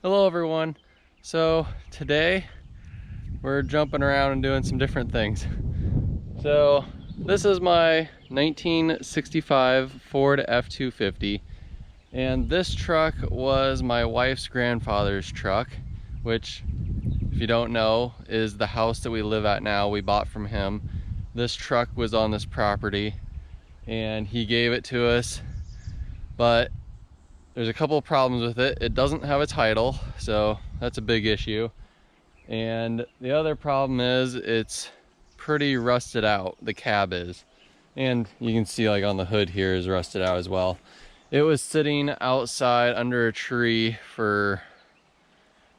Hello everyone. So today we're jumping around and doing some different things. So this is my 1965 Ford F250, and this truck was my wife's grandfather's truck, which, if you don't know, is the house that we live at now. We bought from him. This truck was on this property and he gave it to us, but there's a couple of problems with it. It doesn't have a title, so that's a big issue. And the other problem is it's pretty rusted out, the cab is. And you can see like on the hood here is rusted out as well. It was sitting outside under a tree for,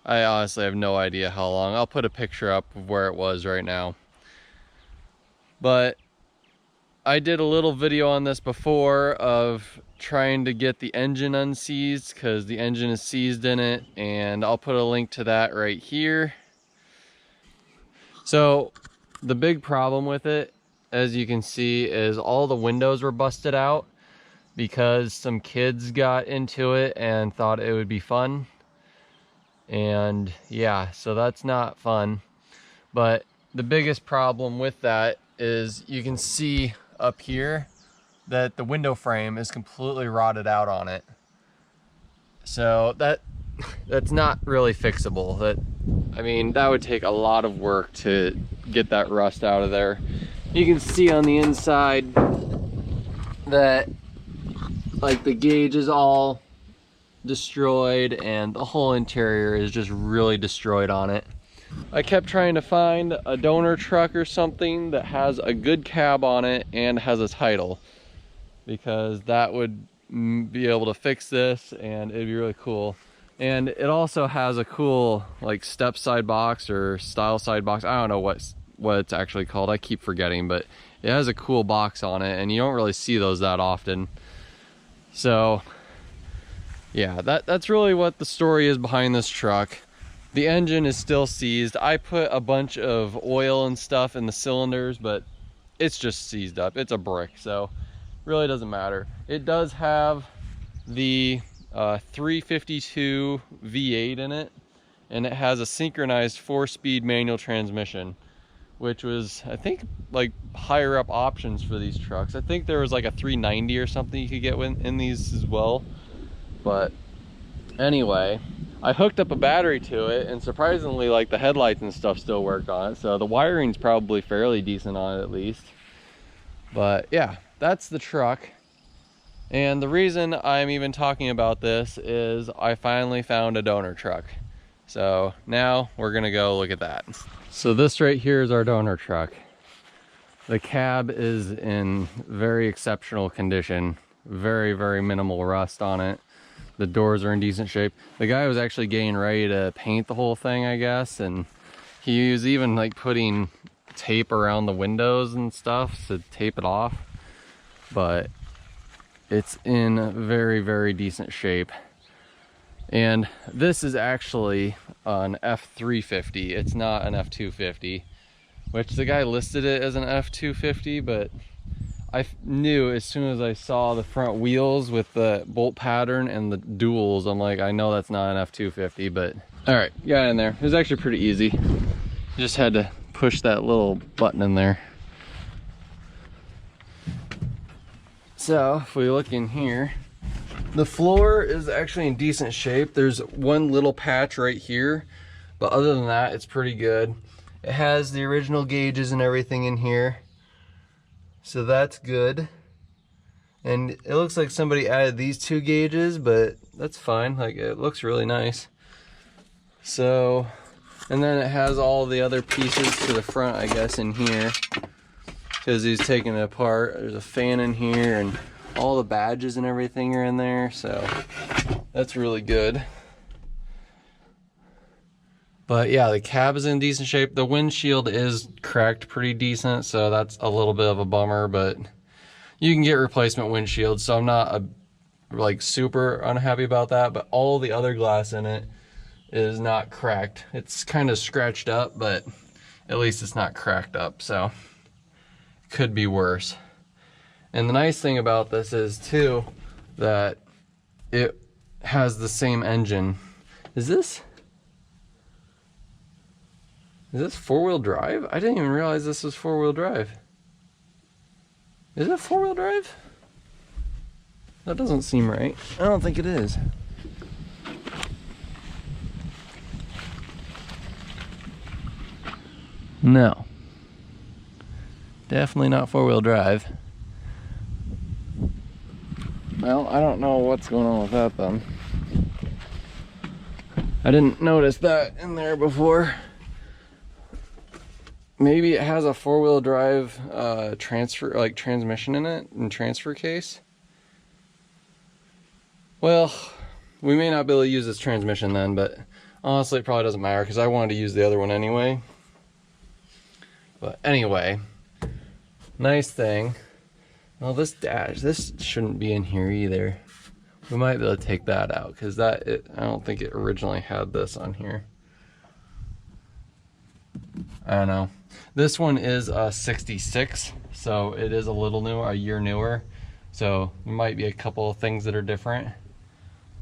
I honestly have no idea how long. I'll put a picture up of where it was right now. But I did a little video on this before of trying to get the engine unseized because the engine is seized in it, and I'll put a link to that right here. So the big problem with it, as you can see, is all the windows were busted out because some kids got into it and thought it would be fun. And yeah, so that's not fun. But the biggest problem with that is you can see up here that the window frame is completely rotted out on it. So that's not really fixable. I mean, that would take a lot of work to get that rust out of there. You can see on the inside that like the gauge is all destroyed and the whole interior is just really destroyed on it. I kept trying to find a donor truck or something that has a good cab on it and has a title, because that would be able to fix this and it'd be really cool. And it also has a cool like step side box or style side box. I don't know what it's actually called. I keep forgetting, but it has a cool box on it and you don't really see those that often. So yeah, that's really what the story is behind this truck. The engine is still seized. I put a bunch of oil and stuff in the cylinders, but it's just seized up. It's a brick, so really doesn't matter. It does have the 352 V8 in it, and it has a synchronized 4-speed manual transmission, which was, I think, like higher up options for these trucks. I think there was like a 390 or something you could get in these as well. But anyway, I hooked up a battery to it, and surprisingly, like the headlights and stuff still worked on it, so the wiring's probably fairly decent on it at least. But yeah, that's the truck. And the reason I'm even talking about this is I finally found a donor truck. So now we're gonna go look at that. So this right here is our donor truck. The cab is in very exceptional condition. Very, very minimal rust on it. The doors are in decent shape. The guy was actually getting ready to paint the whole thing, I guess, and he was even like putting tape around the windows and stuff to tape it off. But it's in very, very decent shape. And this is actually an F350. It's not an F250, which the guy listed it as an F250, but I knew as soon as I saw the front wheels with the bolt pattern and the duals, I'm like, I know that's not an F250, but all right, got in there. It was actually pretty easy. Just had to push that little button in there. So if we look in here, the floor is actually in decent shape. There's one little patch right here, but other than that, it's pretty good. It has the original gauges and everything in here, so that's good. And it looks like somebody added these 2 gauges, but that's fine. Like, it looks really nice. So, and then it has all the other pieces to the front, I guess, in here, because he's taking it apart. There's a fan in here and all the badges and everything are in there, so that's really good. But yeah, the cab is in decent shape. The windshield is cracked pretty decent, so that's a little bit of a bummer, but you can get replacement windshields, so I'm not like super unhappy about that. But all the other glass in it is not cracked. It's kind of scratched up, but at least it's not cracked up, so it could be worse. And the nice thing about this is too that it has the same engine. Is this four-wheel drive? I didn't even realize this was four-wheel drive. Is it four-wheel drive? That doesn't seem right. I don't think it is. No. Definitely not four-wheel drive. Well, I don't know what's going on with that then. I didn't notice that in there before. Maybe it has a four-wheel drive transmission in it and transfer case. Well, we may not be able to use this transmission then, but honestly it probably doesn't matter because I wanted to use the other one anyway. But anyway, nice thing. Well, this dash, this shouldn't be in here either. We might be able to take that out because I don't think it originally had this on here. I don't know. This one is a 66, so it is a little newer, a year newer. So there might be a couple of things that are different.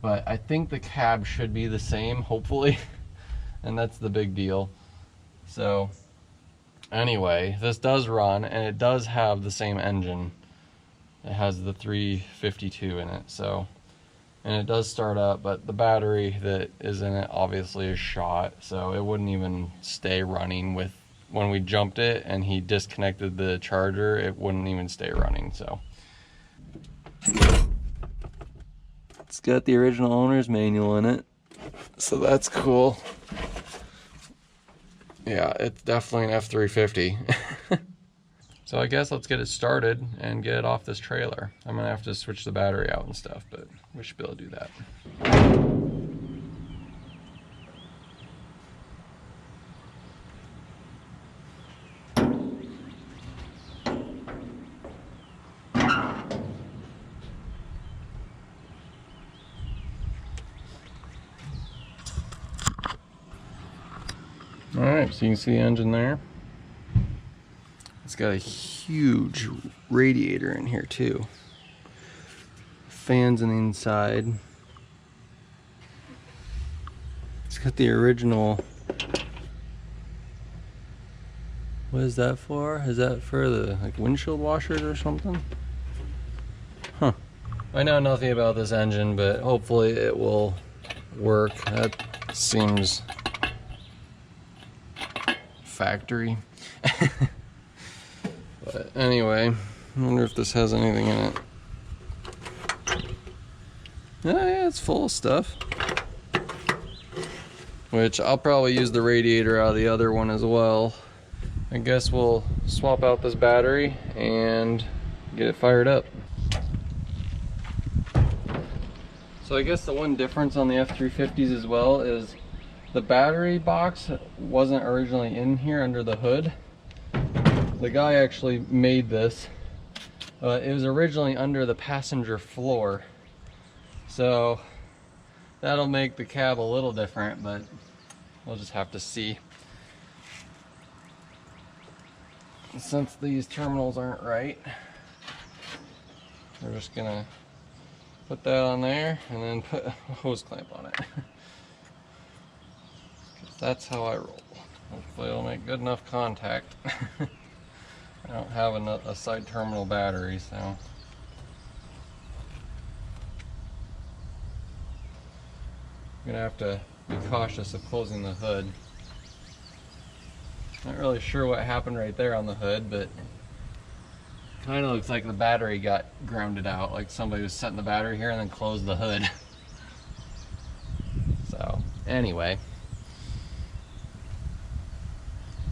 But I think the cab should be the same, hopefully. And that's the big deal. So anyway, this does run and it does have the same engine. It has the 352 in it, so, and it does start up, but the battery that is in it obviously is shot, so it wouldn't even stay running with, when we jumped it and he disconnected the charger, it wouldn't even stay running, so. It's got the original owner's manual in it, so that's cool. Yeah, it's definitely an f250. So I guess let's get it started and get it off this trailer. I'm gonna have to switch the battery out and stuff, but we should be able to do that. All right, so you can see the engine there. It's got a huge radiator in here too. Fans on the inside. It's got the original. What is that for? Is that for the windshield washers or something? Huh. I know nothing about this engine, but hopefully it will work. That seems factory. But anyway, I wonder if this has anything in it. Oh yeah, it's full of stuff. Which I'll probably use the radiator out of the other one as well. I guess we'll swap out this battery and get it fired up. So I guess the one difference on the F350s as well is the battery box wasn't originally in here under the hood. The guy actually made this. It was originally under the passenger floor. So that'll make the cab a little different, but we'll just have to see. Since these terminals aren't right, we're just gonna put that on there and then put a hose clamp on it. That's how I roll. Hopefully it'll make good enough contact. I don't have a side terminal battery, so. I'm gonna have to be cautious of closing the hood. Not really sure what happened right there on the hood, but kind of looks like the battery got grounded out, like somebody was setting the battery here and then closed the hood. So anyway.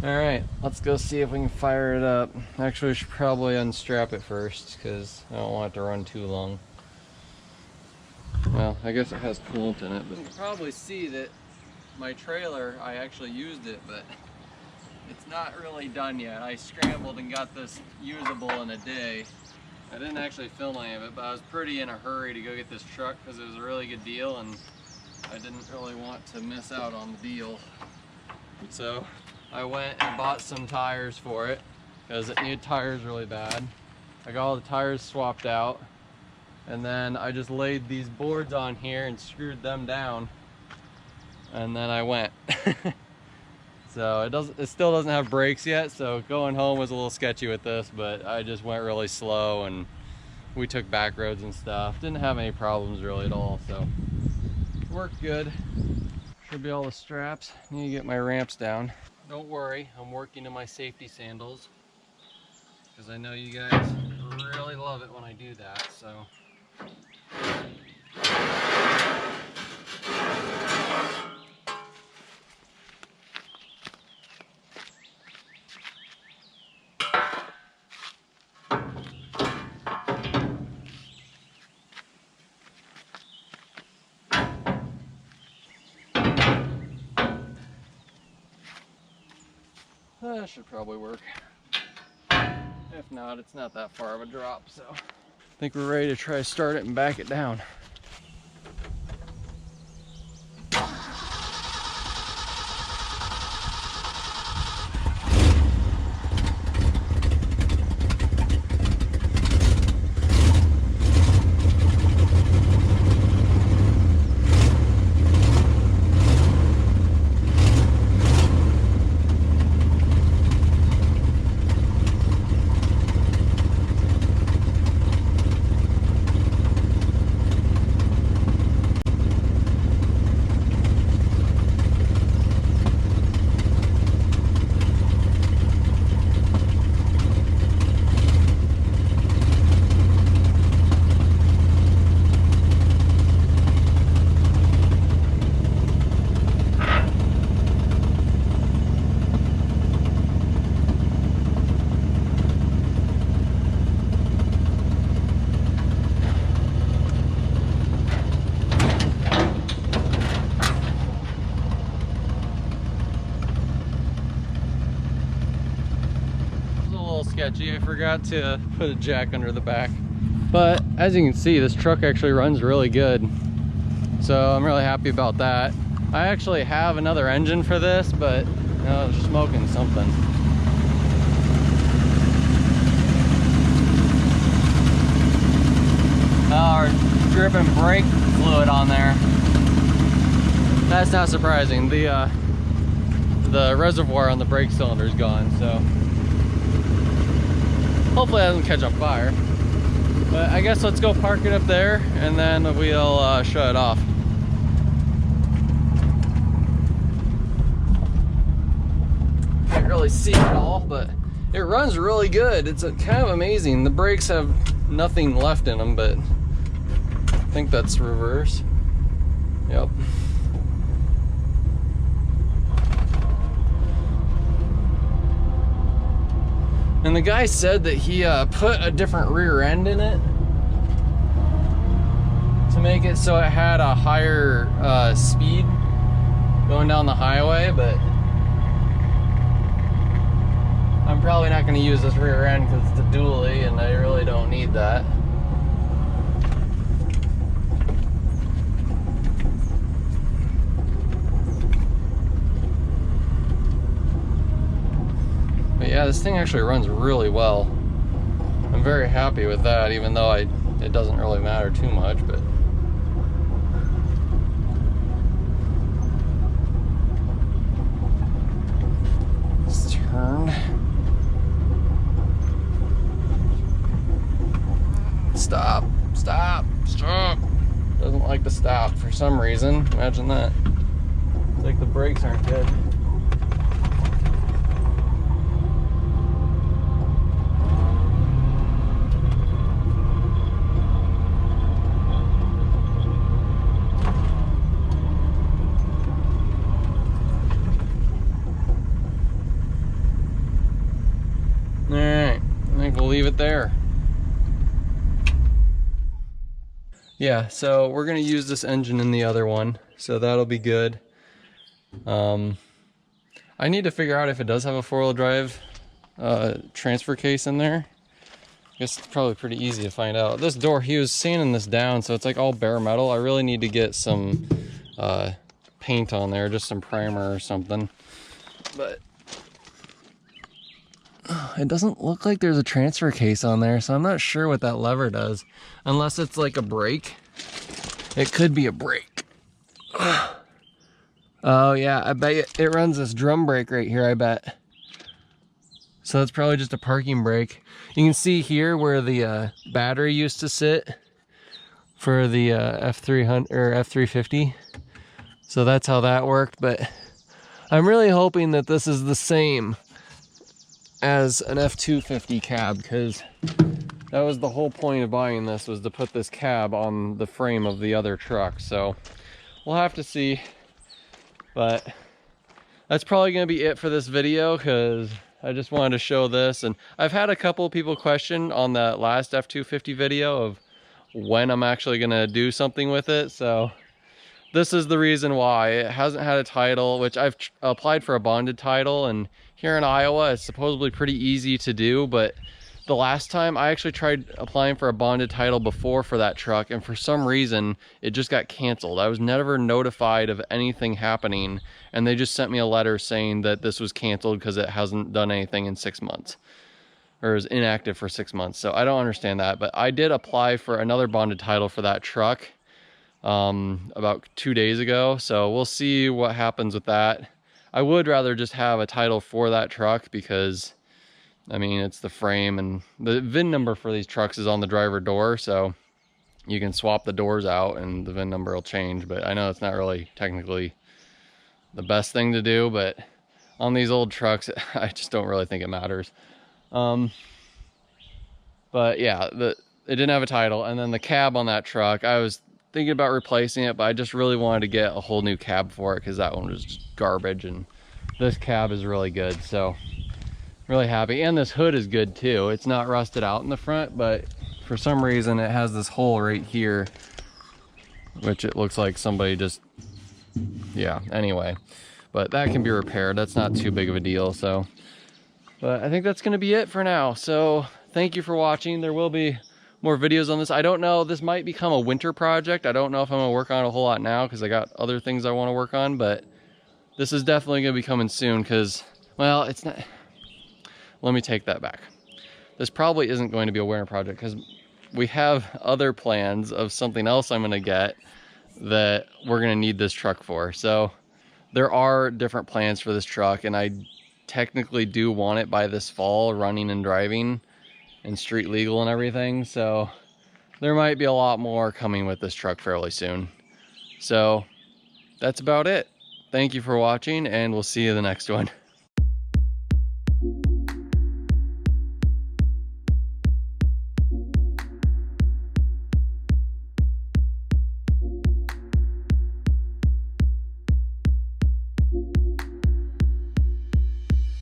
Alright, let's go see if we can fire it up. Actually, we should probably unstrap it first because I don't want it to run too long. Well, I guess it has coolant in it, but you can probably see that my trailer, I actually used it, but it's not really done yet. I scrambled and got this usable in a day. I didn't actually film any of it, but I was pretty in a hurry to go get this truck because it was a really good deal and I didn't really want to miss out on the deal. So I went and bought some tires for it because it needed tires really bad. I got all the tires swapped out and then I just laid these boards on here and screwed them down and then I went. So it still doesn't have brakes yet, so going home was a little sketchy with this, but I just went really slow and we took back roads and stuff. Didn't have any problems really at all, so worked good. Should be all the straps. Need to get my ramps down. Don't worry, I'm working in my safety sandals because I know you guys really love it when I do that, so. That should probably work. If not, it's not that far of a drop, so. I think we're ready to try to start it and back it down. Sketchy. I forgot to put a jack under the back, but as you can see, this truck actually runs really good, so I'm really happy about that. I actually have another engine for this, but I was smoking something. Oh, we're dripping brake fluid on there. That's not surprising. The reservoir on the brake cylinder is gone, so hopefully it doesn't catch on fire. But I guess let's go park it up there and then we'll shut it off. Can't really see it all, but it runs really good. It's kind of amazing. The brakes have nothing left in them, but I think that's reverse. Yep. And the guy said that he put a different rear end in it to make it so it had a higher speed going down the highway, but I'm probably not going to use this rear end because it's a dually and I really don't need that. But yeah, this thing actually runs really well. I'm very happy with that, even though it doesn't really matter too much, but let's turn. Stop, stop, stop. Doesn't like to stop for some reason. Imagine that. It's like the brakes aren't good. Alright, I think we'll leave it there. Yeah, so we're going to use this engine in the other one, so that'll be good. I need to figure out if it does have a four-wheel drive transfer case in there. I guess it's probably pretty easy to find out. This door, he was sanding this down, so it's like all bare metal. I really need to get some paint on there, just some primer or something. But it doesn't look like there's a transfer case on there, so I'm not sure what that lever does. Unless it's like a brake. It could be a brake. Oh yeah, I bet it runs this drum brake right here, I bet. So it's probably just a parking brake. You can see here where the battery used to sit for the F300 or F350. So that's how that worked, but I'm really hoping that this is the same as an f250 cab, because that was the whole point of buying this, was to put this cab on the frame of the other truck. So we'll have to see, but that's probably going to be it for this video, because I just wanted to show this. And I've had a couple of people question on that last f250 video of when I'm actually going to do something with it. So this is the reason why. It hasn't had a title, which I've applied for a bonded title, and here in Iowa it's supposedly pretty easy to do, but the last time I actually tried applying for a bonded title before for that truck, and for some reason it just got canceled. I was never notified of anything happening, and they just sent me a letter saying that this was canceled because it hasn't done anything in 6 months, or is inactive for 6 months. So I don't understand that, but I did apply for another bonded title for that truck about 2 days ago, so we'll see what happens with that. I would rather just have a title for that truck, because I mean, it's the frame, and the VIN number for these trucks is on the driver door, so you can swap the doors out and the VIN number will change. But I know it's not really technically the best thing to do, but on these old trucks I just don't really think it matters. But yeah, it didn't have a title. And then the cab on that truck, I was thinking about replacing it, but I just really wanted to get a whole new cab for it, because that one was just garbage, and this cab is really good. So really happy. And this hood is good too. It's not rusted out in the front, but for some reason it has this hole right here, which it looks like somebody just, yeah, anyway, but that can be repaired. That's not too big of a deal. So, but I think that's going to be it for now. So thank you for watching. There will be more videos on this. I don't know, this might become a winter project. I don't know if I'm gonna work on it a whole lot now, because I got other things I want to work on, but this is definitely gonna be coming soon, because, well, it's not, let me take that back. This probably isn't going to be a winter project, because we have other plans of something else I'm gonna get that we're gonna need this truck for. So there are different plans for this truck, and I technically do want it by this fall, running and driving and street legal and everything. So there might be a lot more coming with this truck fairly soon. So that's about it. Thank you for watching, and we'll see you in the next one.